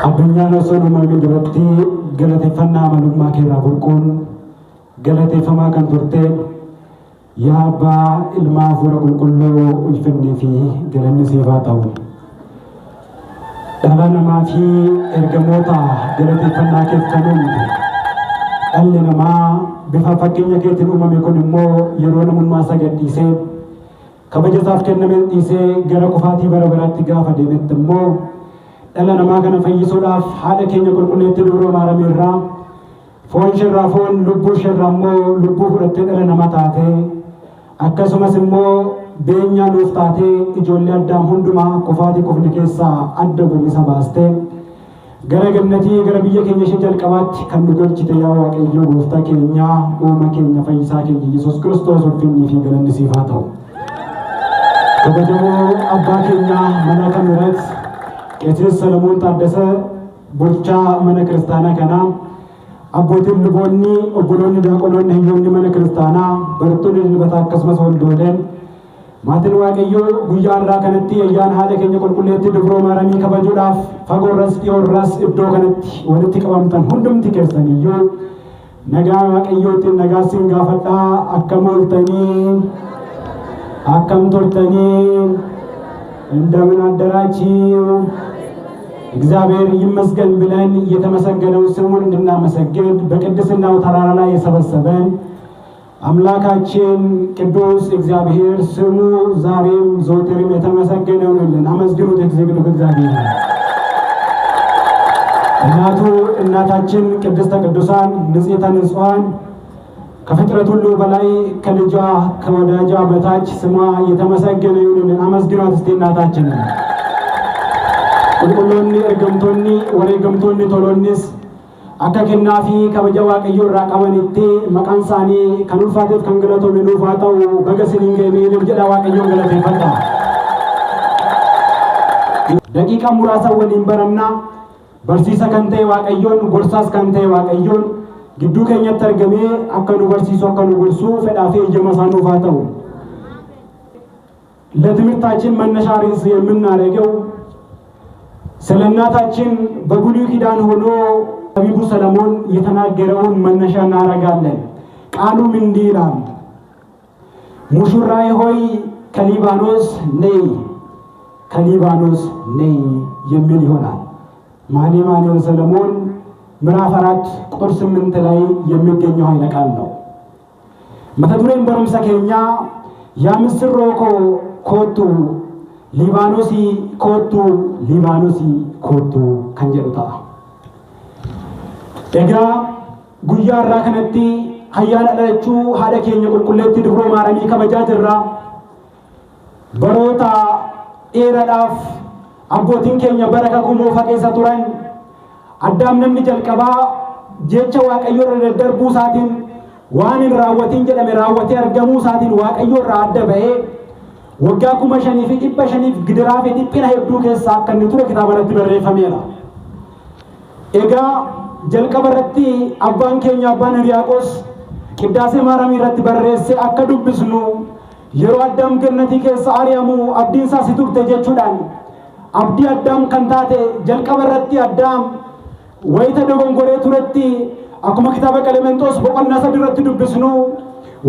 Addunyaa osoo uumamee duratti galateeffannaa amanummaa keerraa burquun galateeffamaa kan turte yaa Abbaa Ilmaa Hafuura Qulqulluu ulfinnii fi galanni siif haa ta'u. Dhala namaa fi ergamoota galateeffannaa keef kan uumte dhalli namaa bifa fakkeenya keetiin uumame kun immoo yeroo namummaa isaa gadhiisee kabaja isaaf kenname dhiisee gara kufaatii bara baraatti gaafa deemetti immoo dhala namaa kana fayyisuudhaaf haadha keenya qulqulleetti dubroo Maariyaam irraa foon ishirraa foon lubbuu ishirraa immoo lubbuu fudhattee dhala namaa taatee akkasumas immoo beenyaa nuuf taatee ijoollee Addaam hundumaa kufaatii kufne keessaa adda isa baastee gara gannatii gara biyya keenya ishee jalqabaatti kan nu galchite yaa Waaqayyo gooftaa keenya uuma keenya fayyisaa keenya Yesuus Kiristoos ulfinnii fi galanni siif haa ta'u. Kabajamoo abbaa keenya mana kan irratti Qeesis Salamuun Taaddasa bulchaa mana kiristaanaa kanaa abbootiin luboonni obboloonni daaqonoonni hayyoonni mana kiristaanaa barattoonni dilbataa akkasumas waldooleen maatiin Waaqayyoo guyyaa irraa kanatti ayyaana haadha keenya qulqulleetti dubroo Maariyaamii kabajuudhaaf fagoorras dhiyoorras iddoo kanatti walitti qabamtan hundumti keessaniyyuu nagaa Waaqayyootiin nagaa siin gaafadhaa akkam ooltanii akkam turtanii እንደምን አደራችሁ እግዚአብሔር ይመስገን ብለን የተመሰገነው ስሙን እንድናመሰግን በቅድስናው ተራራ ላይ የሰበሰበን አምላካችን ቅዱስ እግዚአብሔር ስሙ ዛሬም ዘወትርም የተመሰገነ ይሁንልን። አመስግኑት እግዚአብሔር። እናታችን ቅድስተ ቅዱሳን ንጽሕተ ንጹሐን ከፍጥረት ሁሉ በላይ ከልጇ ከወዳጇ በታች ስሟ የተመሰገነ ይሁንልን። አመስግኗት እስቲ እናታችንን። ቁልቁሎኒ እርገምቶኒ ወሬ ገምቶኒ ቶሎኒስ akka kennaa fi kabaja Waaqayyoo irraa qabanitti maqaan isaanii kan ulfaateef kan galatoomu nuuf haa ta'u. Baga isiniin ga'eef jedha Waaqayyoon galateeffadha. Daqiiqaa muraasa waliin barannaa barsiisa kan ta'e Waaqayyoon gorsaas kan ta'e Waaqayyoon gidduu keenyatti argamee akka nu barsiisu akka nu gorsu fedhaa fi eeyyama isaa nuuf haa ta'u. ለትምህርታችን መነሻ ርዕስ የምናደርገው ስለ እናታችን በብሉይ ኪዳን ሆኖ ነቢዩ ሰለሞን የተናገረውን መነሻ እናደርጋለን። ቃሉም እንዲህ ይላል፣ ሙሽራዬ ሆይ ከሊባኖስ ነይ ከሊባኖስ ነይ የሚል ይሆናል። መኃልየ ሰለሞን ምዕራፍ 4 ቁጥር 8 ላይ የሚገኘው ኃይለ ቃል ነው። መታ ዱሬን በረምሳ ኬኛ ያምስሮ ኮቱ ሊባኖሲ ኮቱ ከንጀሩታ egaa guyyaa irraa kanatti ayyaana dhalachuu haadha keenya qulqulleetti dubroo Maariyaamii kabajaa jirra. Baroota dheeraadhaaf abbootiin keenya bara kakuu keessa turan Addaam namni jalqabaa jecha Waaqayyoo irra daddarbuu isaatiin waan hin raawwatiin jedhame raawwatee argamuu isaatiin Waaqayyoo irraa adda ba'ee waggaa 5,500 gidiraa fi dhiphina hedduu keessaa akka inni ture kitaaba irratti barreeffameera. Egaa jalqaba irratti abbaan keenya abbaan Hiriyaaqoos qiddaasee Maariyaamii irratti barreesse akka dubbisnu yeroo Addaam gannatii keessa ari'amu abdiin isaa si turte jechuudhaan abdii Addaam kan taate jalqaba irratti Addaam wayita dogongoree turetti akkuma kitaaba Qelemenxoos boqonnaa 3 irratti dubbisnu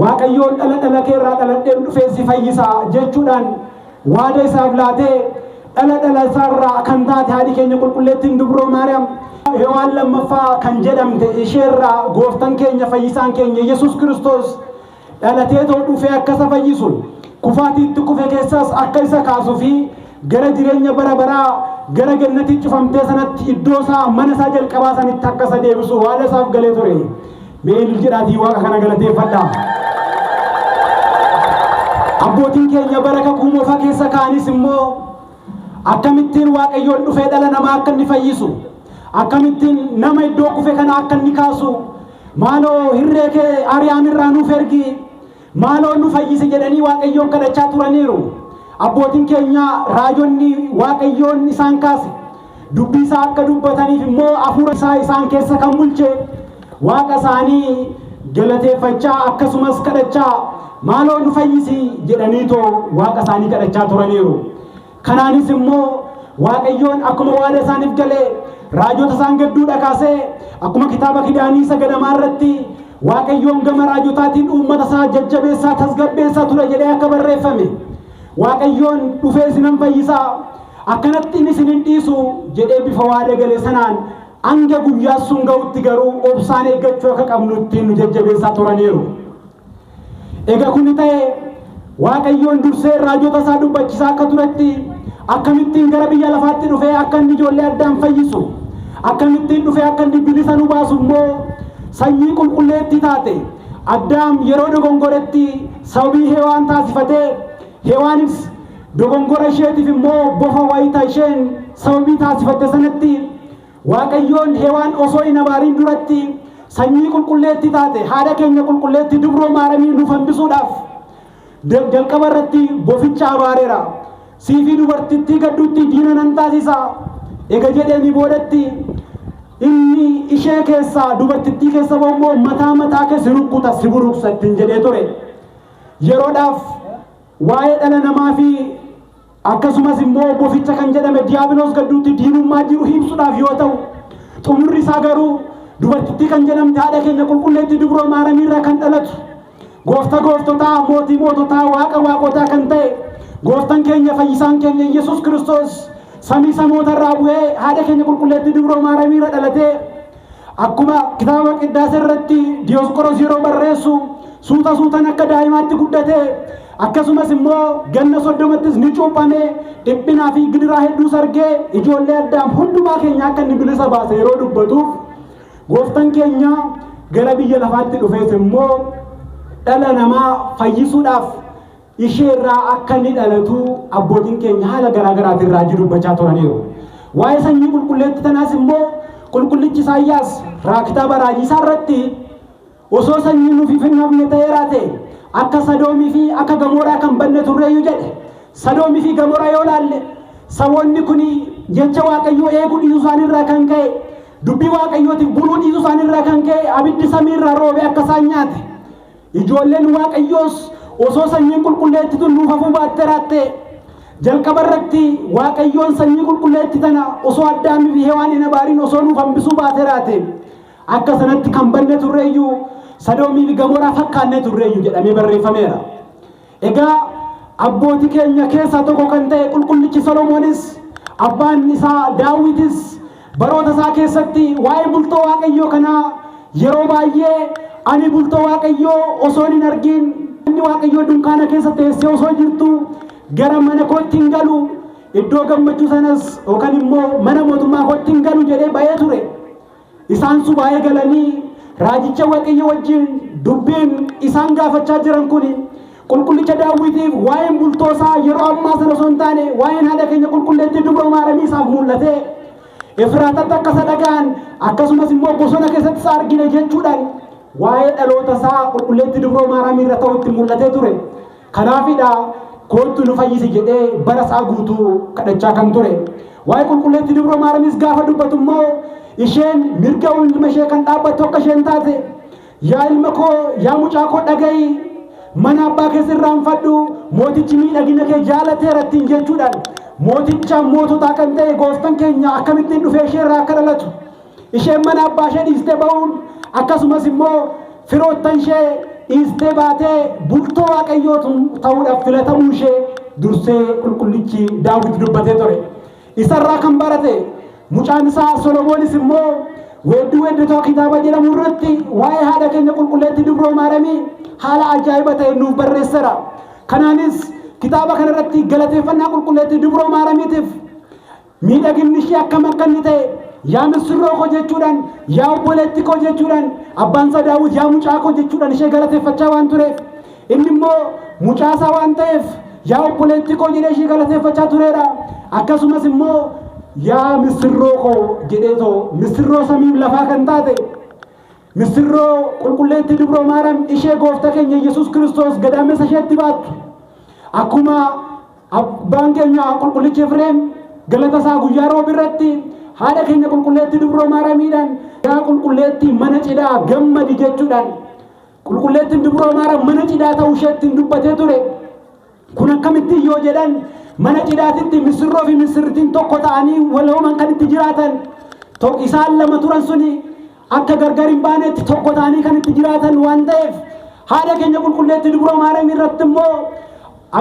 Waaqayyoon dhala keerraa dhaladheen dhufee si fayyisa jechuudhaan waada isaaf laatee dhala isaarraa kan taate haadhi keenya qulqulleettiin dubroo Maariyaam Hewaan lammaffaa kan jedhamte isheerraa gooftaan keenya fayyisaan keenya Yesuus Kiristoos dhalatee ta'uu dhufee akka isa fayyisu kufaatiitti kufe keessaas akka isa kaasuu fi gara jireenya bara baraa gara gannatii cufamtee sanatti iddoo isaa mana isaa jalqabaa sanitti akka isa deebisu waada isaaf galee ture. Meel jedhaatii Waaqa kana galateeffadha. Abbootiin keenya bara kakuu keessa kaanis immoo akkamittiin Waaqayyoon dhufee dhala namaa akka inni fayyisu akkamittiin nama iddoo kufe kana akka inni kaasu maaloo hirree kee Ariyaam irraa nuuf ergi maaloo nu fayyisi jedhanii Waaqayyoon kadhachaa turaniiru. Abbootiin keenya raajonni Waaqayyoon isaan kaase dubbii isaa akka dubbataniif immoo hafuura isaa isaan keessa kan bulche Waaqa isaanii galateeffachaa akkasumas kadhachaa maaloo nu fayyisi jedhaniitoo waaqa isaanii kadhachaa turaniiru. Kanaanis immoo Waaqayyoon akkuma waada isaaniif galee raajota isaan gadduudha kaasee akkuma kitaaba kidaanii sagadamaa irratti Waaqayyoon gama raajotaatiin uummata isaa jajjabeessaa tasgabbeessaa ture jedhee akka barreeffame Waaqayyoon dhufee isinan fayyisaa akkanatti isin hin dhiisu jedhee bifa waada galee sanaan hanga guyyaa sun ga'utti garuu obsaan eeggachuu akka qabnutti nu jajjabeessaa turaniiru. Egaa kun ta'e Waaqayyoon dursee raajota isaa dubbachisaa akka turetti akkamittiin gara biyya lafaatti dhufee akka inni ijoollee addaan fayyisu akkamittiin dhufee akka inni bilisa nu baasu immoo sanyii qulqulleettii taate Addaam yeroo dogongoretti sababii Hewaan taasifatee Hewaanis dogongora isheetiif immoo bofa wayita isheen sababii taasifatte sanatti Waaqayyoon Hewaan osoo hin abaariin duratti sanyii qulqulleettii taate haadha keenya qulqulleettii dubroo maaramii nuuf hambisuudhaaf jalqaba irratti boficha abaareera. Siifi dubartittii gadduutti diina nan taasisa. Ega jedheeni boodatti inni ishee keessaa dubartittii keessa immoo mataa keessa rukkuta si buruqsa ittiin jedhee ture. Yeroodhaaf waa'ee dhala namaa fi akkasumas immoo boficha kan jedhame diiyaabiloos gadduutti diinummaa jiru himsuudhaaf yoo ta'u xumurri isaa garuu dubartittii kan jedhamte haadha keenya qulqulleettii dubroo maaramiirraa kan dhalatu gooftaa gooftotaa mootii moototaa waaqa waaqotaa kan ta'e gooftaan keenya fayyisaan keenya Yesuus Kiristoos samii samootarraa bu'ee haadha keenya qulqulleettii dubroo maaramiirra dhalatee akkuma kitaaba qiddaasa irratti Diyoosqoroos yeroo barreessu suutaan akka daa'imaatti guddatee akkasumas immoo ganna 30ttis ni cuuphamee dhiphinaa fi gidiraa hedduu sargee ijoollee Addaam hundumaa keenya akka inni bilisa baase yeroo dubbatuuf gooftaan keenya gara biyya lafaatti dhufees immoo dhala namaa fayyisuudhaaf isheerraa akka inni dhalatu abbootiin keenya haala garaa garaatiin raajii dubbachaa turaniiru. Waa'ee sanyii qulqulleettii tanaas immoo qulqullichi Isaayyaas kitaaba raajii isaa irratti osoo sanyii nuuf hin hafne ta'eeraa ta'e akka Sadoomii fi akka Gamoraa kan banne turreeyyuu jedhe. Sadoomii fi Gamoraa yoo laalle saboonni kun jecha Waaqayyoo eeguu dhiisuu isaaniirraa kan ka'e dubbii Waaqayyootiif buluu dhiisuu isaaniirraa kan ka'e abiddi samiirraa roobee akka isaan nyaate. Ijoolleen Waaqayyoos osoo sanyiin qulqulleettii nuuf hafuu baatteeraatte jalqaba irratti Waaqayyoon sanyii qulqulleettii tana osoo Addaamii fi Hewaan hin abaariin osoo nuuf hambisuu baateeraate akka sanatti kan banne turreeyyuu Sadoomii fi Gamoraa fakkaannee turreeyyuu jedhamee barreeffameera. Egaa abbootii keenya keessaa tokko kan ta'e qulqullichi Solomoonis abbaan isaa Daawitis baroota isaa keessatti waa'ee bultoo Waaqayyoo kanaa yeroo baay'ee ani bultoo Waaqayyoo osoo hin argin inni Waaqayyoo dunkaana keessa teessee osoo jirtu gara mana kootti hin galu iddoo gammachuu sanas yookaan immoo mana mootummaa kootti hin galu jedhee ba'ee ture. Isaan subaayee galanii raajicha Waaqayyoo wajjin dubbiin isaan gaafachaa jiran kun qulqullicha Daawitiif waa'een bultoo isaa yeroo ammaa sana osoo hin taane waa'een haadha keenya qulqulleettii dubroo maaramii isaaf mul'ate. Efraatatti akka isa dhagaan akkasumas immoo bosona keessatti isa argine jechuudhaan waa'ee dhaloota isaa qulqulleettii dubroo maaramii irra ta'utti mul'atee ture. Kanaafidha kootu nu fayyisi jedhee bara isaa guutuu kadhachaa kan ture. Waa'ee qulqulleettii dubroo maaramiis gaafa dubbatu immoo isheen mirga ilma ishee kan dhaabbattu akka isheen taate yaa ilma koo yaa mucaa koo dhaga'i mana abbaa keessa irraanfadhu mootichi miidhagina kee jaalateera ittiin jechuudhaan mooticha moototaa kan ta'e gooftaan keenya akkamittiin dhufee ishee irraa akka dhalatu isheen mana abbaa ishee dhiistee ba'uun akkasumas immoo firoottan ishee dhiistee baatee bultoo Waaqayyoo ta'uudhaaf filatamuu ishee dursee qulqullichi Daawit dubbatee ture. Isarraa kan barate mucaan isaa Solomoonis immoo weedduu kitaaba jedhamu irratti waa'ee haadha keenya qulqulleettii dubroo maaramii haala ajaa'iba ta'e nuuf barreesseera. Kanaanis kitaaba kana irratti galateeffannaa qulqulleettii dubroo maaramiitiif miidhaginni ishee akkam akka inni ta'e yaa misirroo koo jechuudhaan yaa obboleettii koo jechuudhaan abbaan isaa Daawit yaa mucaa koo jechuudhaan ishee galateeffachaa waan tureef inni immoo mucaa isaa waan ta'eef yaa obboleettii koo jedhee ishee galateeffachaa tureera. Akkasumas immoo yaa misirroo koo jedheetoo misirroo samiif lafaa kan taate misirroo qulqulleettii dubroo maaram ishee gooftaa keenya Yesuus Kiristoos gadaamessa isheetti baattu akkuma abbaan keenya qulqullichi Efreem galata isaa guyyaa roobii irratti haadha keenya qulqulleettii dubroo maaramiidhaan yaa qulqulleettii mana cidhaa gammadi jechuudhaan qulqulleettiin dubroo maara mana cidhaa ta'uu isheettiin dubbatee ture. Kun akkamitti yoo jedhan mana cidhaatitti misirroo fi misirritiin tokko ta'anii walooman kan itti jiraatan isaan lama turan suni akka gargar hin baanetti tokko ta'anii kan itti jiraatan waan ta'eef haadha keenya qulqulleettii dubroo maaram irratti immoo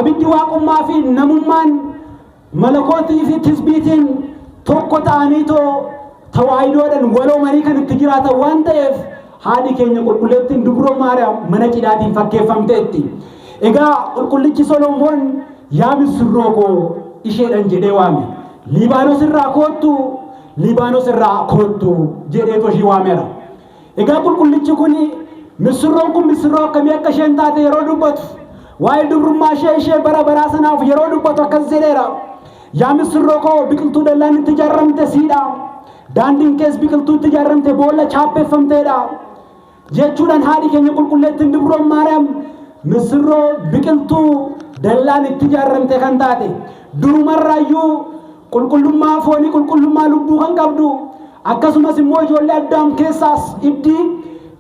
abiddi waaqummaa fi namummaan malakootii fi tisbiitiin tokko ta'anii tawaayidoodhaan waloomanii kan itti jiraatan waan ta'eef haadhi keenya qulqulleettiin dubroo maaram mana cidhaatiin fakkeeffamteetti. Egaa qulqullichi Solomoon yaa misirroo koo isheedhaan jedhee waame. Liibaanos irraa koottu jedhee toshii waameera. Egaa qulqullichi kun misirroon kun misirroo akkamii akka isheen taate yeroo dubbatu waa'ee dubrummaa ishee bara baraa sanaaf yeroo dubbatu akkas jedheera. Yaa misirroo koo biqiltuu dallaan itti ijaarramte siidha. Daandiin kees biqiltuu itti ijaarramte boolla chaappeffamteedha. Jechuudhaan haadhi keenya qulqulleettiin dubroo maariyaam misirroo biqiltuu dallaan itti ijaarramte kan taate durumarraayyuu qulqullummaa foonii qulqullummaa lubbuu kan qabdu akkasumas immoo ijoollee Addaam keessaas ibdi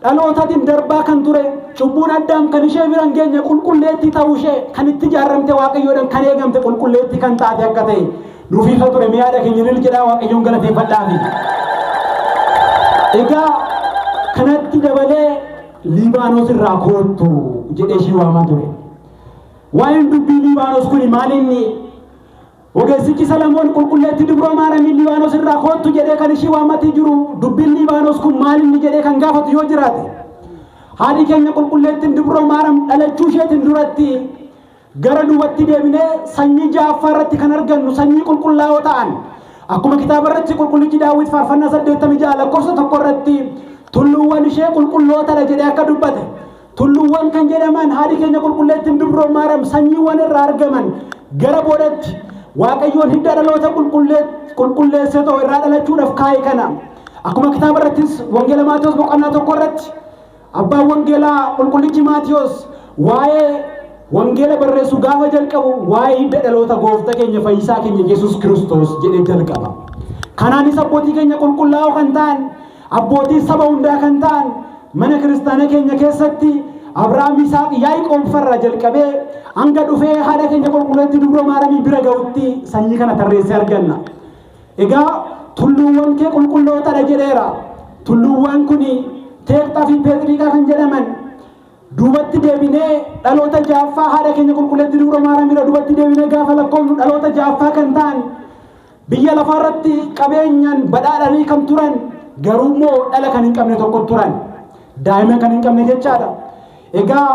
dhalootatiin darbaa kan ture cubbuun Addaam kan ishee biran geenye qulqulleettii ta'uu ishee kan itti ijaarramte waaqayyoodhaan kan eegamte qulqulleettii kan taate akka ta'e nuuf ibsa ture miyaada keenya ni jedhaa waaqayyoon galateeffadhaafi. Egaa kanatti dabalee Liibaanos irraa koottu jedhee ishii waamaa ture. Waa'een dubbii Liibaanos kun maalinni ogeessichi Solomoon qulqulleettii dubroo maariyaam Liibaanos irraa koottu jedhee kan ishii waamatii jiru dubbiin Liibaanos kun maalinni jedhee kan gaafatu yoo jiraate haadhi keenya qulqulleettiin dubroo maariyaam dhalachuu isheetiin duratti gara duubatti deebinee sanyii ja'affaa irratti kan argannu sanyii qulqullaa'oo ta'an akkuma kitaaba irratti qulqullichi Daawit faarfannaa 86 lakkoofsa 1 irratti tulluuwwan ishee qulqullootadha jedhee akka dubbate tulluuwwan kan jedhaman haadhi keenya qulqulleettiin dubroo maariyaam sanyiiwwan irraa argaman gara boodatti waaqayyoon hidda dhaloota qulqulleessee ta'u irraa dhalachuudhaaf kaa'e kana akkuma kitaaba irrattis wangeela Maatiyos boqonnaa 1 irratti abbaan wangeelaa qulqullichi Maatiyos waa'ee wangeela barreessuu gaafa jalqabu waa'ee hidda dhaloota gooftaa keenya fayyisaa keenya Yesuus Kiristoos jedhee jalqaba. Kanaanis abbootii keenya qulqullaa'oo kan ta'an abbootii saba hundaa kan ta'an mana kiristaana keenya keessatti Abrahaam Isaaq Yaaqoob farra jalqabee hanga dhufee haadha keenya qulqulleettii dubroo maariyaam bira ga'utti sanyii kana tarreessee arganna. Egaa tulluuwwan kee qulqullootadha jedheera. Tulluuwwan kun Teektaa fi Peetiriiqaa kan jedhaman duubatti deebinee dhaloota ja'affaa haadha keenya qulqulleettii dubroo maariyaam bira duubatti deebinee gaafa lakkoofnu dhaloota ja'affaa kan ta'an biyya lafaarratti qabeenyaan badhaadhanii kan turan garuu immoo dhala kan hin qabne tokko turan daa'ima kan hin qabne jechaadha. Egaa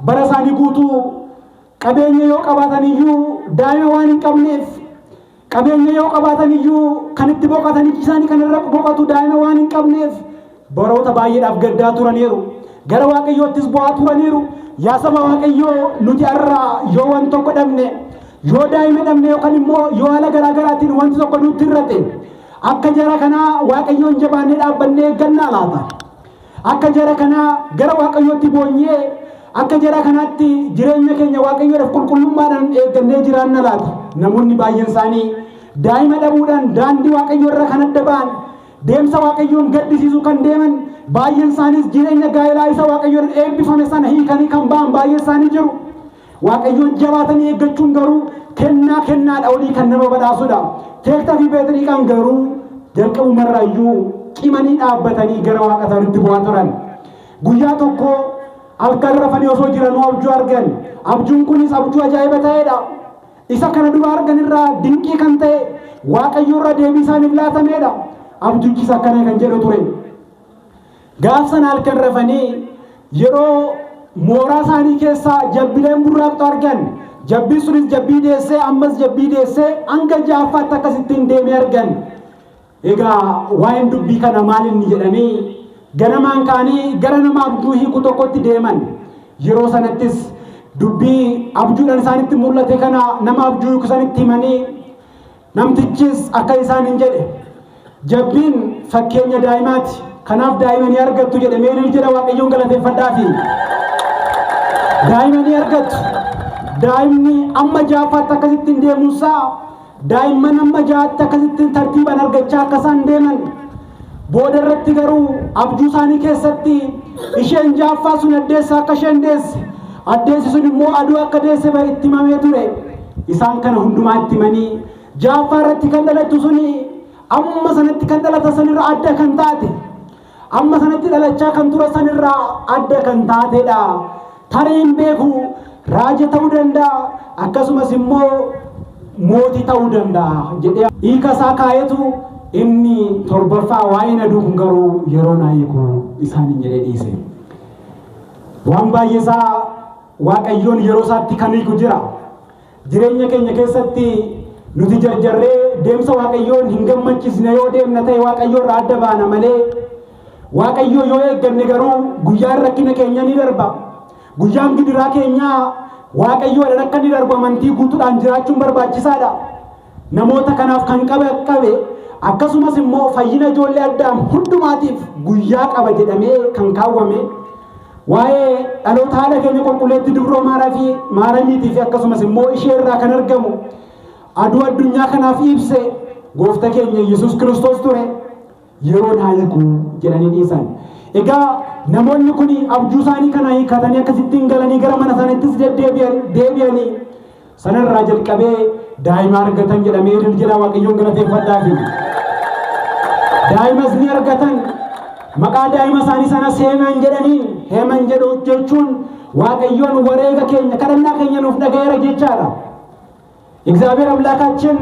bara isaanii guutuu qabeenya yoo qabaatan iyyuu daa'ima waan hin qabneef qabeenya yoo qabaatan iyyuu kan itti boqotanii isaanii kan irra boqotu daa'ima waan hin qabneef baroota baay'eedhaaf gaddaa turaniiru. Gara waaqayyoottis bu'aa turaniiru. Yaa saba waaqayyoo nuti har'aa yoo waan tokko dhabne yoo daa'ima dhabne yookaan immoo yoo haala garaa garaatiin wanti tokko nutti hir'ate akka jara kanaa waaqayyoon jabaannee dhaabbannee gannaa laata. Akka jara kanaa gara waaqayyootti boonyee akka jara kanaatti jireenya keenya waaqayyoodhaaf qulqullummaadhaan eeggannee jiraanna laata. Namoonni baay'een isaanii daa'ima dhabuudhaan daandii waaqayyoo irra kan adda ba'an deemsa waaqayyoon gaddisiisu kan deeman baay'een isaaniis jireenya gaa'elaa isa waaqayyoon eebbifame sana hiikanii kan ba'an baay'een isaanii jiru. Waaqayyoon jabaatanii eeggachuun garuu kennaadha olii kan nama badhaasudha. Teektaa fi Peetiriiqaan garuu jalqabumarraayyuu qimanii dhaabbatanii gara waaqa isaaniitti bu'aa turan. Guyyaa tokko halkan rafanii osoo jiranuu abjuu argan. Abjuun kunis abjuu ajaa'iba ta'edha. Isa kana dura argan irraa dinqii kan ta'e waaqayyo irraa deebii isaaniif laatamedha. Abjuuchis akkana kan jedhu ture. Gaafsan halkan rafanii yeroo mooraa isaanii keessaa jabbileen burraaqxu argan. Jabbii sunis jabbii deessee ammas jabbii deessee hanga ja'affaatti akkasittiin deemee argan. Egaa waa'een dubbii kana maal inni jedhanii ganamaan kaanii gara nama abjuu hiiku tokkotti deeman. Yeroo sanattis dubbii abjuudhaan isaanitti mul'ate kana nama abjuu hiiku sanitti himanii namtichis akka isaan hin jedhe jabbiin fakkeenya daa'imaati. Kanaaf daa'ima ni argattu jedhe meenil jedha waaqayyoon galateeffadhaafi. Daa'ima ni argattu. Daa'imni amma ja'affaatti akkasittiin deemuusaa daa'imman amma ja'aatti akkasittiin tartiibaan argachaa akka isaan deeman boodarratti garuu abjuu isaanii keessatti isheen jaaffaa sun addeessa akka isheen deesse addeessi sun immoo aduu akka deesse itti himamee ture. Isaan kana hundumaa itti himanii jaaffaa irratti kan dhalattu suni amma sanatti kan dhalata sanirraa adda kan taate amma sanatti dhalachaa kan ture sanirraa adda kan taatedha. Tareen beeku raaja ta'uu danda'a akkasumas immoo mootii ta'uu danda'a jedhee hiika isaa kaayetu inni torbaffaa waa'een aduu kun garuu yeroo naa hiiku isaaniin jedhee dhiise. Waan baay'ee isaa Waaqayyoon yeroo isaatti kan hiiku jira. Jireenya keenya keessatti nuti jarjarree deemsa Waaqayyoon hin gammachiisne yoo deemna ta'e Waaqayyoo irraa adda baana malee Waaqayyoo yoo eegganne garuu guyyaan rakkina keenya ni darba. Guyyaan gidiraa keenya Waaqayyoodhaan akka ni darbu amantii guutuudhaan jiraachuun barbaachisaadha. Namoota kanaaf kan qabe akkasumas immoo fayyina ijoollee Addaam hundumaatiif guyyaa qaba jedhamee kan kaawwame waa'ee dhaloota haadha keenya qulqulleetti Dubroo Maaramiitii fi akkasumas immoo ishee irraa kan argamu aduu addunyaa kanaaf ibse gooftaa keenya Yesuus Kiristoos ture. Yeroo naa hiiku jedhanii dhiisan. Egaa namoonni kun abjuu isaanii kana hiikatanii akkasittiin galanii gara mana isaaniittis deebi'anii sanarraa jalqabee daa'ima argatan jedhamee jira. Waaqayyoon galateeffadhaafi. Daa'imas ni argatan. Maqaa daa'ima isaanii sana Heeman jedhanii Heeman jedhu jechuun Waaqayyoon wareega keenya kadhannaa keenya nuuf dhagayeera jechaadha. እግዚአብሔር አምላካችን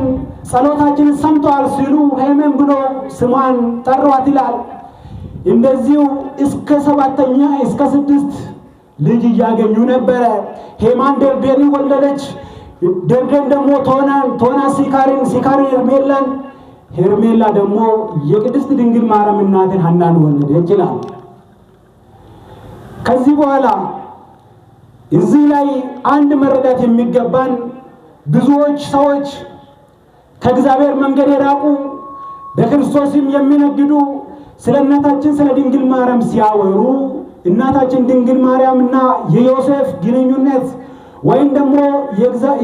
ጸሎታችንን ሰምቷል ሲሉ ሄመን ብሎ ስሟን ጠሯት ይላል። እንደዚሁ እስከ 7ኛ እስከ 6 ልጅ እያገኙ ነበረ። ሄማን ደርቤን ወለደች። ደርቤን ደግሞ ቶና ሲካሪን ሄርሜላ ደግሞ የቅድስት ድንግል ማርያም እናትን ሐናን ወለደች ይላል። ከዚህ በኋላ እዚህ ላይ አንድ መረዳት የሚገባን ብዙዎች ሰዎች ከእግዚአብሔር መንገድ የራቁ በክርስቶስም የሚነግዱ ስለ እናታችን ስለ ድንግል ማርያም ሲያወሩ እናታችን ድንግል ማርያምና የዮሴፍ ግንኙነት ወይም ደግሞ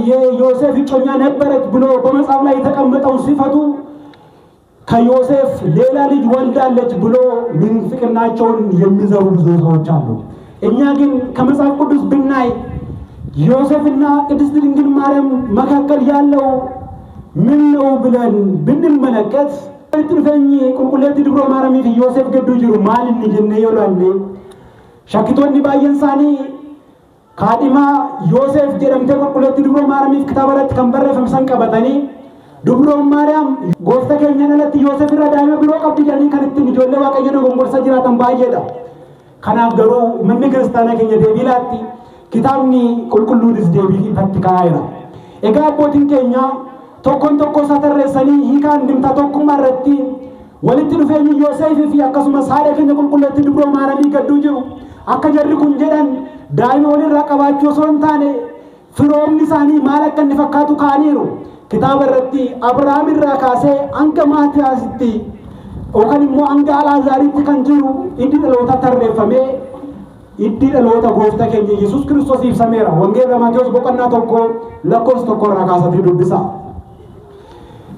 የዮሴፍ እጮኛ ነበረች ብሎ በመጽሐፍ ላይ የተቀመጠው ሲፈቱ ከዮሴፍ ሌላ ልጅ ወልዳለች ብሎ ምንፍቅናቸውን የሚዘሩ ብዙ ሰዎች አሉ። እኛ ግን ከመጽሐፍ ቅዱስ ብናይ ዮሴፍና ቅድስት ድንግል ማርያም መካከል ያለው ምን ነው ብለን ብንመለከት ጥንፈኝ ቁልቁለት ድብሮ ማርያም ዮሴፍ ገዱ ጅሩ ማልን እንጀነ ይላል ሻኪቶኒ ባየንሳኒ ካዲማ ዮሴፍ ጀረምተ ቁልቁለት ድብሮ ማርያም ከተበረት ከንበረ ፈምሰን ቀበጠኒ ድብሮ ማርያም ጎፍተ ከኛነት ዮሴፍ ረዳይመ ብሎ ቀብዲ ጀኒ ከንትን ጆለ ዋቀየነ ጎንጎርሰ ጅራተን ባየዳ ከናገሩ ምን ክርስቲያና ከኛ ደቢላቲ kitaabni qulqulluunis deebii fattikaayira. Egaa abbootiin keenya tokkoon tokko satarreessanii hiikaan dimtaa tokkummaa irratti walitti dhufeenyi Yoosefii fi akkasumas haadha keenya qulqulleetti Dubroo Maariyamii gadduu jiru akka jarri kun jedhan daa'ima walirraa qabaachuu osoo hin taane firoomni isaanii maal akka inni fakkaatu kaaniiru. Kitaaba irratti Abrahaam irraa kaasee hanga Maatiyaasitti yookaan immoo hanga Alaazaaritti kan jiru inni dhaloota tarreeffamee iddi dhaloota gooftaa keenya Yesuus Kiristoos ibsameera. Wangeela Maatiyos boqonnaa tokko lakkoofsa tokko irraa kaasatee dubbisa.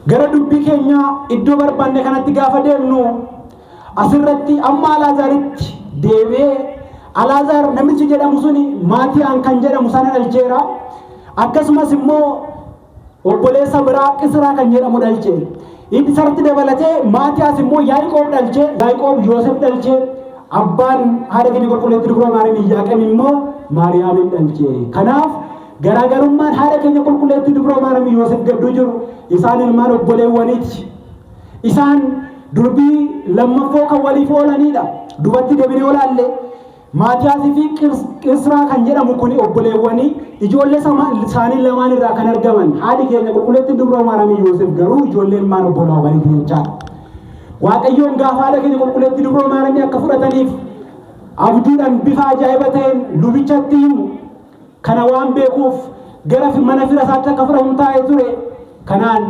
Gara dubbii keenya iddoo barbaanne kanatti gaafa deemnu asirratti amma Alaazaaritti deebee Alaazaar namichi jedhamu suni Maatiyaan kan jedhamu sana dhalcheera. Akkasumas immoo obboleessa biraa Qisiraa kan jedhamu dhalche. Inni sarti dabalatee Maatiyaas immoo Yaaqoob dhalche. Yaaqoob Yoosef dhalche. Abbaan haadha keenya qulqulleetti Dubroo Maariyamii Yaaqoob immoo Maariyaamin dhalche. Kanaaf garaagarummaan haadha keenya qulqulleetti Dubroo Maariyamii Yoosef gadduu jiru isaan ilmaan obboleewwaniiti. Isaan durbii lammaffoo kan waliif oolanidha. Dubatti deebinee olaalle Maatiyaasii fi Qisiraa kan jedhamu kun obboleewwanii ijoollee isaanii lamaan irraa kan argaman haadhi keenya qulqulleetti Dubroo Maariyamii Yoosef garuu ijoollee ilmaan obboleewwaniiti jechaadha. Waaqayyoon gaafa haadha keenya qulqulleetti Dubroo Maariyamii akka fudhataniif abjuudhaan bifa ajaa'iba ta'een lubichatti himu kana waan beekuuf gara mana fira isaatti akka fudhatamu taa'ee ture. Kanaan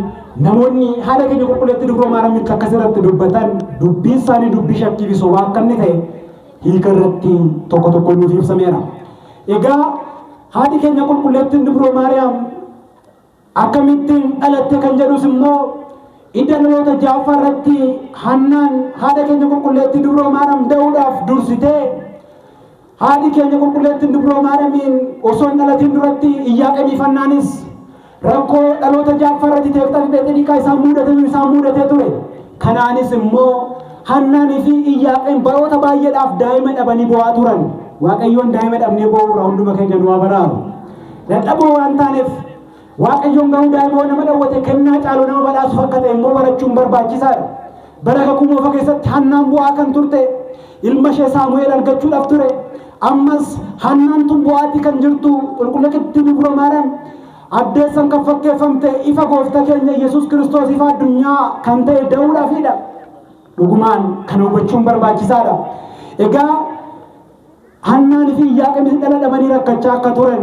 namoonni haadha keenya qulqulleetti Dubroo Maariyamii akkasirratti dubbatan dubbiin isaanii dubbii shakkii fi sobaa akka inni ta'e hiika irratti tokko tokko nuuf ibsameera. Egaa haadhi keenya qulqulleetti Dubroo Maariyaam akkamittiin dhalatte kan jedhus immoo Idan loota jaafarratti hannaan haadha keenya qulqulleetti dubroo maaram da'uudhaaf dursitee haadhi keenya qulqulleetti dubroo maaramiin osoo hin dhalatiin duratti iyyaaqamiifannaanis rakkoo dhaloota jaafarratti teektaa fi beexiniiqaa isaan muudatee ture. Kanaanis immoo hannaanii fi iyyaaqeen baroota baay'eedhaaf daa'ima dhabanii bo'aa turan. Waaqayyoon daa'ima dhabnee bo'uurraa hunduma keenya nu haa baraaru. Dadhaboo waan taaneef Waaqayyoon garuu daa'ima nama dhawwate kennaa caaluu nama badhaasu fakkate immoo barachuun barbaachisaadha. Bara kakuu moofa keessatti hannaan bu'aa kan turte ilma ishee Saamu'eel argachuudhaaf ture. Ammas hannaan tun bu'aatti kan jirtu qulqulleetti dubroo maaram addeessan kan fakkeeffamte ifa gooftaa keenya Yesuus Kiristoos ifa addunyaa kan ta'e da'uudhaafidha. Dhugumaan kana hubachuun barbaachisaadha. Egaa hannaanii fi iyyaaqeen dhala dhabanii rakkachaa akka turan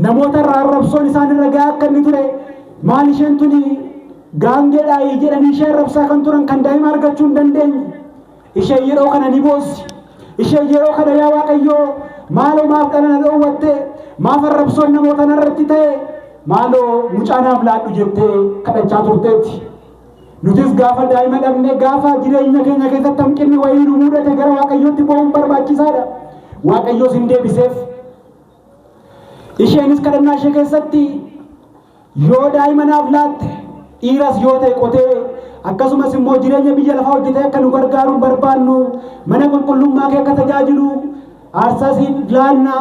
namoota irraa arrabsoon isaan irra gahaa akka inni ture maal isheen tuni gaangeedhaa jedhanii ishee arrabsaa kan turan kan daa'ima argachuu hin dandeenye ishee yeroo kana ni boossi ishee yeroo kana yaa Waaqayyoo maaloo maaf dhala na dhoowwatte maaf arrabsoon namoota narratti ta'e maaloo mucaanaaf laadhu jettee kadhachaa turteetti. Nutis gaafa daa'ima dhabne gaafa jireenya keenya keessatti hanqinni wayii nu mudate gara Waaqayyootti bo'uun barbaachisaadha. Waaqayyoos hin deebiseef. Isheenis kadhannaa ishee keessatti yoo daa'ima naaf laatte dhiiras yoo ta'e qotee akkasumas immoo jireenya biyya lafaa hojjetee akka nu gargaaruun barbaannu mana qulqullummaa kee akka tajaajilu aarsaa siif laanna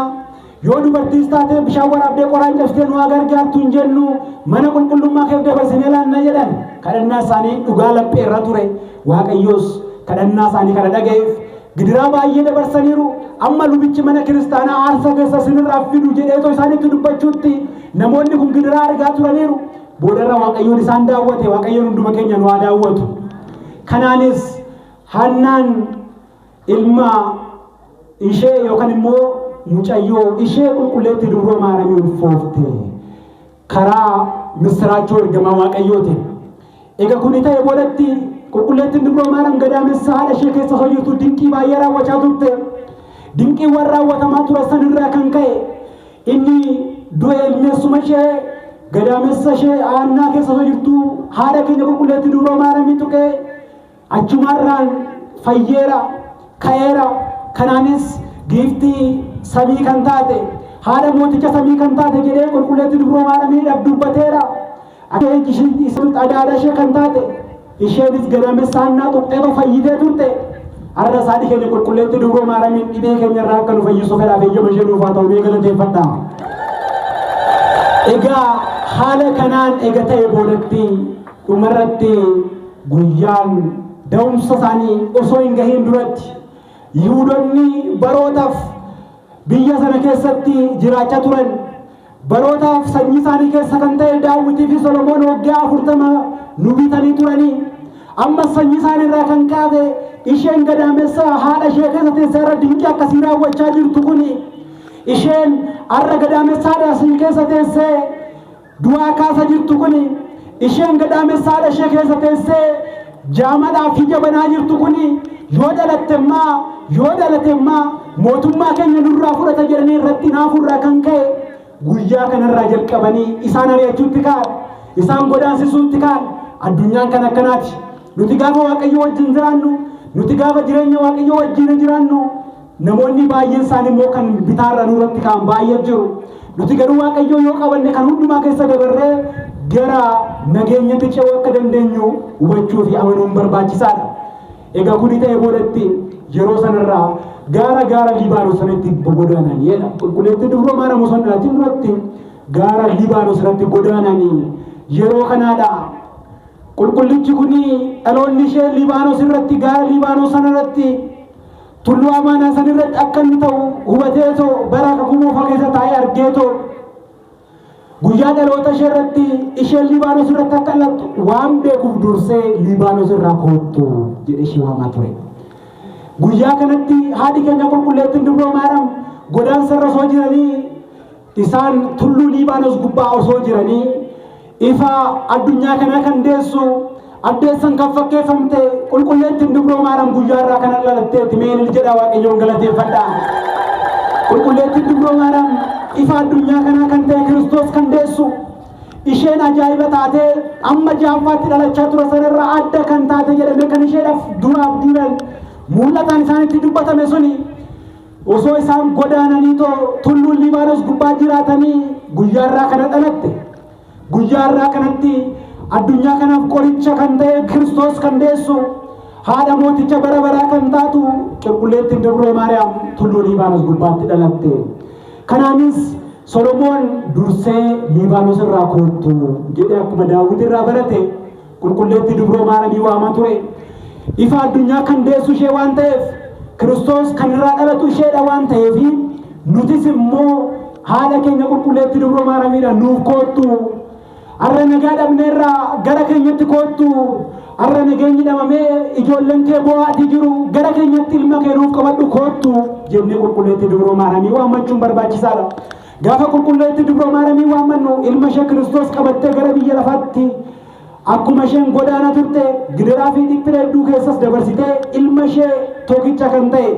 yoo dubartiis taatee bishaan waraabdee qoraan cabsitee nu haa gargaartu hin jennu mana qulqullummaa keef dabarsinee laanna jedhan kadhannaa isaanii dhugaa laphee irra ture. Waaqayyoos kadhannaa isaanii kana dhaga'eef gidiraa baay'ee dabarsaniiru. Amma lubichi mana kiristaanaa aarsaa keessa sinirraa fidu jedheetoo isaanitti dubbachuutti namoonni kun gidiraa argaa turaniiru. Boodarra Waaqayyoon isaan daawwate. Waaqayyoon hunduma keenya nu haa daawwatu. Kanaanis hannaan ilma ishee yookaan immoo mucayyoo ishee qulqulleetti dubroo maaramii ulfoofte karaa misiraachoo ergamaa Waaqayyooti. Egaa kuni ta'e boodatti qulqulleetti dubroo maaram gadaamessa haadha ishee keessa hojjetu dinqii baay'ee raawwachaa turte. Dinqiiwwan raawwatamaa ture sanirraa kan ka'e inni du'e ilmeessuma ishee gadaamessa ishee aannaa keessa jirtu haadha keenya qulqulleetti dubroo maaramii tuqee achumarraan fayyeera ka'eera. Kanaanis giiftii samii kan taate haadha mooticha samii kan taate jedhee qulqulleetti dubroo maaramiidhaaf dubbateera. Adaadha ishee kan taate isheenis gadaamessa haannaa tuqxeetoo fayyitee turte. Har'a saadhi keenya qulqulleetti dubroo maaramiin dhibee keenya irraa akka nu fayyisu fedhaaf eeyyama ishee nuuf haa ta'u mee galateeffadha. Egaa haala kanaan ega ta'e boodatti dhumarratti guyyaan da'umsa isaanii osoo hin gahiin duratti Yihuudoonni barootaaf biyya sana keessatti jiraachaa turan barootaaf sanyii isaanii keessa kan ta'e Daawitii fi Solomoon waggaa 40 nu bitanii turanii. Amma sanyii isaanii irraa kan kaase isheen gadaamessa haadha ishee keessa teessee irra dinqii akkasii raawwachaa jirtu kuni isheen har'a gadaamessa haadha ishee keessa teessee du'aa kaasa jirtu kuni isheen gadaamessa haadha ishee keessa teessee jaamaadhaaf ija banaa jirtu kuni yoo dhalatemmaa mootummaa keenya nurraa fudhata jedhanii irratti naafurraa kan ka'e guyyaa kanarraa jalqabanii isaan ari'achuutti ka'an isaan godaansisuutti ka'an. Addunyaan kan akkanaati. Nuti gaafa Waaqayyo wajjin jiraannu nuti gaafa jireenya Waaqayyo wajjin jiraannu namoonni baay'een isaanii immoo kan bitaarra nurratti ka'an baay'ee jiru. Nuti garuu Waaqayyo yoo qabanne kan hundumaa keessa dabarree gara nageenyatti ce'uu akka dandeenyu hubachuu fi amanuun barbaachisaadha. Egaa kuni ta'e boodatti yeroo sanarraa gaara Libaanoos sanatti godaananii qulqulleetti dubroo maaram osoo hin dhalatin duratti gaara Libaanoos irratti godaananii yeroo kanaadha. Qulqullichi kuni dhaloonni ishee Libaanoos irratti gaara Libaanoos sanarratti tulluu amaanaa sanirratti akka inni ta'u hubateetoo bara kakuu moofaa keessa taa'ee argeetoo guyyaa dhaloota ishee irratti isheen Libaanoos irratti akka dhalattu waan beekuuf dursee Libaanoos irraa koottu jedhee ishee waamaa ture. Guyyaa kanatti haadhi keenya qulqulleetti dubroo maaram godaansa irra osoo jiranii isaan tulluu Libaanoos gubbaa osoo jiranii ifa addunyaa kana kan deessu addeessan kan fakkeeffamte qulqulleetti dubroo maaram guyyaa irraa kana dhalatteetti meen jedha Waaqayyoon galateeffadha. Qulqulleetti dubroo maaram ifa addunyaa kana kan ta'e Kiristoos kan deessu isheen ajaa'iba taate amma jaaffaatti dhalachaa ture sanarra adda kan taate jedhame kan isheedhaaf duraaf duran mul'ataan isaanitti dubbatame suni osoo isaan godaananii tulluu Libaanos gubbaa jiraatanii guyyaarraa kana dhalatte guyyaarraa kanatti addunyaa kanaaf qoricha kan ta'e Kiristoos kan deessu haadha mooticha bara baraa kan taatu qulqulleettiin Dubroo Maariyaam tulluu Libaanos gubbaatti dhalatte. Kanaanis Solomoon dursee Libaanos irraa kootu jedhee akkuma Daawit irraa barate qulqulleettii Dubroo Maariyaam waama ture. Ifa addunyaa kan deessu ishee waan ta'eef Kiristoos kan irraa dhalatu isheedha waan ta'eef nutis immoo haadha keenya qulqulleettii Dubroo Maariyaamiidhaan nuuf kootu. Arra nagaa dhabneerraa gara keenyatti kootu. Arra nageenyi dhabamee ijoolleen kee boo'aati jiru gara keenyatti ilma kee nuuf qabadhu kootu jennee qulqulleettii Dubroo Maariyaamii waammachuun barbaachisaadha. Gaafa qulqulleettii Dubroo Maariyaamii waammannu ilma ishee Kiristoos qabattee gara biyya lafaatti akkuma isheen godaana turte gidiraa fi dhiphina hedduu keessas dabarsitee ilma ishee tokkicha kan ta'e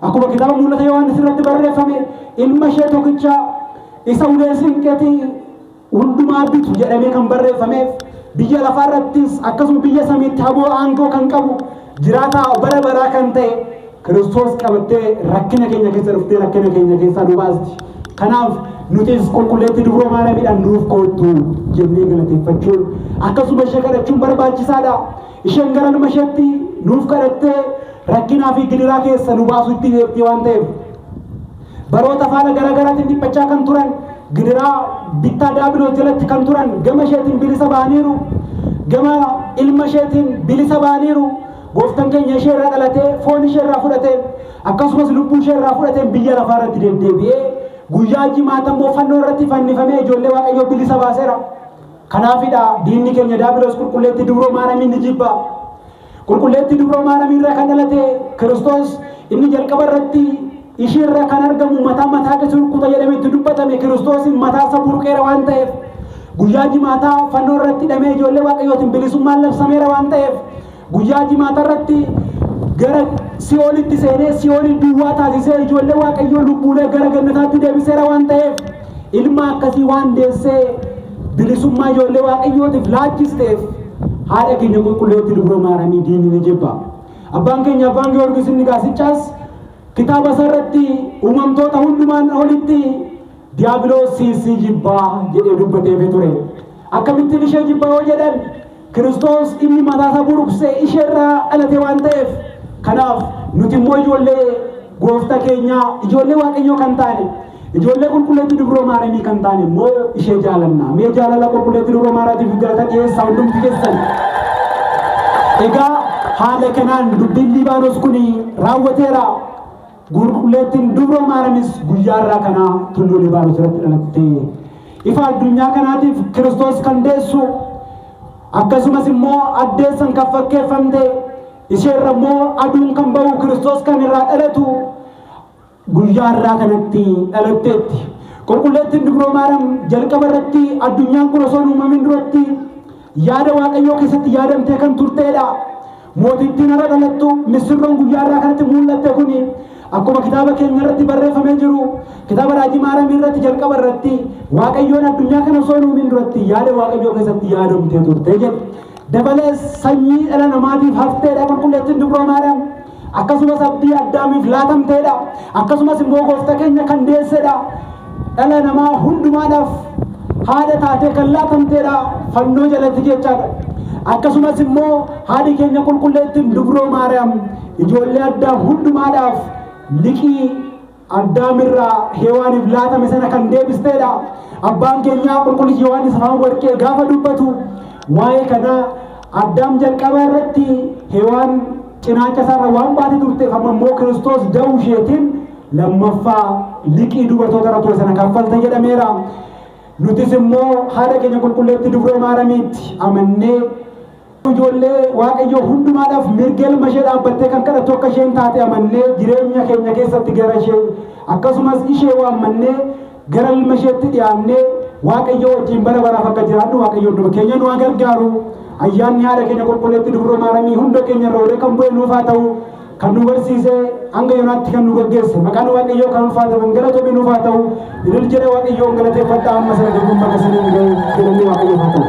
akkuma kitaaba mul'ata Yohaannis irratti barreeffame ilma ishee tokkicha isa ulee sinqeetii hundumaa bitu jedhamee kan barreeffameef biyya lafaarrattis akkasuma biyya samiitti haboo aangoo kan qabu jiraataa bara baraa kan ta'e Kiristoos qabattee rakkina keenya keessa dhuftee rakkina keenya keessaa nu baasti. Kanaaf nutis qulqulleettii Dubroo Maariyaamiidhaan nuuf kootu jennee galateeffachuun akkasuma ishee kadhachuun barbaachisaadha. Isheen gara nama isheetti nuuf kadhattee rakkinaa fi gidiraa keessa nu baasuu itti deemtee waan ta'eef baroota faana garaa garaatiin dhiphachaa kan turan gidiraa bittaa Daabiloos jalatti kan turan gama isheetiin bilisa ba'aniiru gama ilma isheetiin bilisa ba'aniiru. Gooftaan keenya ishee irraa dhalatee foon ishee irraa fudhatee akkasumas lubbuu ishee irraa fudhatee biyya lafaa irratti deddeebi'ee guyyaa jimaata immoo fannoo irratti fannifamee ijoollee Waaqayyoo bilisa baaseera. Kanaafidha diinni keenya Daabiloos qulqulleettii Dubroo Maariyaamiin ni jibba. Qulqulleettii Dubroo Maariyaamii irraa kan dhalate Kiristoos inni jalqaba irratti ishee irraa kan argamu mataa keessa rukuta jedhamee itti dubbatame Kiristoosiin mataa isa buruqeera waan ta'eef guyyaa jimaataa fannoo irratti hidhamee ijoollee Waaqayyootiin bilisummaan labsameera waan ta'eef guyyaa jimaata irratti gara Si'oolitti seenee Si'oolii duwwaa taasisee ijoollee Waaqayyoo lubbuulee gara gannataatti deebiseera waan ta'eef ilma akkasii waan deessee bilisummaa ijoollee Waaqayyootiif laachisteef haadha keenya qulqulleettii Dubroo Maariyaamii diinni ni jibba. Abbaan keenya Abbaan Giyoorgis inni gaasichaas kitaaba isarratti uumamtoota hundumaan olitti Diyaabiloos si jibbaa jedhee dubbateefii ture. Akkamittiin ishee jibbaa yoo jedhan Kiristoos inni mataa isaa buruqsee ishee irraa dhalate waan ta'eef kanaaf nuti immoo ijoollee gooftaa keenyaa ijoollee Waaqayyoo kan taane ijoollee qulqulleettii Dubroo Maariyaamii kan taane immoo ishee jaalanna. Mee jaalala qulqulleettii Dubroo Maariyaamiif galata dhiyeessaa hundumti keessan. Egaa haala kanaan dubbiin Libaanos kun raawwateera. Qulqulleettiin Dubroo Maariyaamis guyyaarraa kana tulluu Libaanos irratti dhalatte. Ifa addunyaa kanaatiif Kiristoos kan deessu akkasumas immoo addeessan kan fakkeeffamte isheerra immoo aduun kan ba'u Kiristoos kan irraa dhalatu guyyaarraa kanatti dhalatteetti. Qulqulleettiin Dubroo Maariyaam jalqaba irratti addunyaan kun osoo uumamin duratti yaada Waaqayyoo keessatti yaadamtee kan turteedha. Mootittiin har'a dhalattu misirroon guyyaarraa kanatti mul'atte kuni akkuma kitaaba keenya irratti barreeffamee jiru kitaaba Raajii Maariyaam irratti jalqaba irratti Waaqayyoon addunyaa kana osoo uumin duratti yaada Waaqayyoo keessatti yaadamtee turte jedhe. Dabalees sanyii dhala namaatiif hafteedha qulqulleettiin Dubroo Maariyaam. Akkasumas abdii Addaamiif laatamteedha. Akkasumas immoo gooftaa keenya kan deessedha. Dhala namaa hundumaadhaaf haadha taatee kan laatamteedha fannoo jalatti jechaadha. Akkasumas immoo haadhi keenya qulqulleettiin Dubroo Maariyaam ijoollee Addaam hundumaadhaaf liqii Addaamirraa Hewaaniif laatame sana kan deebisteedha. Abbaan keenya qulqullichi Yohaannis afaan warqee gaafa dubbatu waa'ee kana Addaam jalqaba irratti Hewaan cinaacha isaarra waan baate turteef amma immoo Kiristoos da'uu isheetiin lammaffaa liqii dubartoota irra ture sana kaffalte jedhameera. Nutis immoo haadha keenya qulqulleettii Dubroo Maariyaamiitti amannee ijoollee Waaqayyoo hundumaadhaaf mirga ilma ishee dhaabbattee kan kadhattu akka isheen taate amannee jireenya keenya keessatti gara ishee akkasumas ishee waammannee gara ilma isheetti dhiyaannee Waaqayyoo wajjin bara baraaf akka jiraannu Waaqayyoo hunduma keenya nu haa gargaaru. Ayyaanni haadha keenya qulqulleettii Dubroo Maariyaamii hunda keenya irra oole kan bu'e nuuf haa ta'u. kan nu barsiise hanga yoonaatti kan nu gaggeesse maqaan waaqayyoo kan ulfaataman galatoomii nuuf haa ta'u ilil jedhe waaqayyoon galateeffadhaa amma sana deemuun bakka saniin ga'e jedhamee waaqayyoof haa ta'u.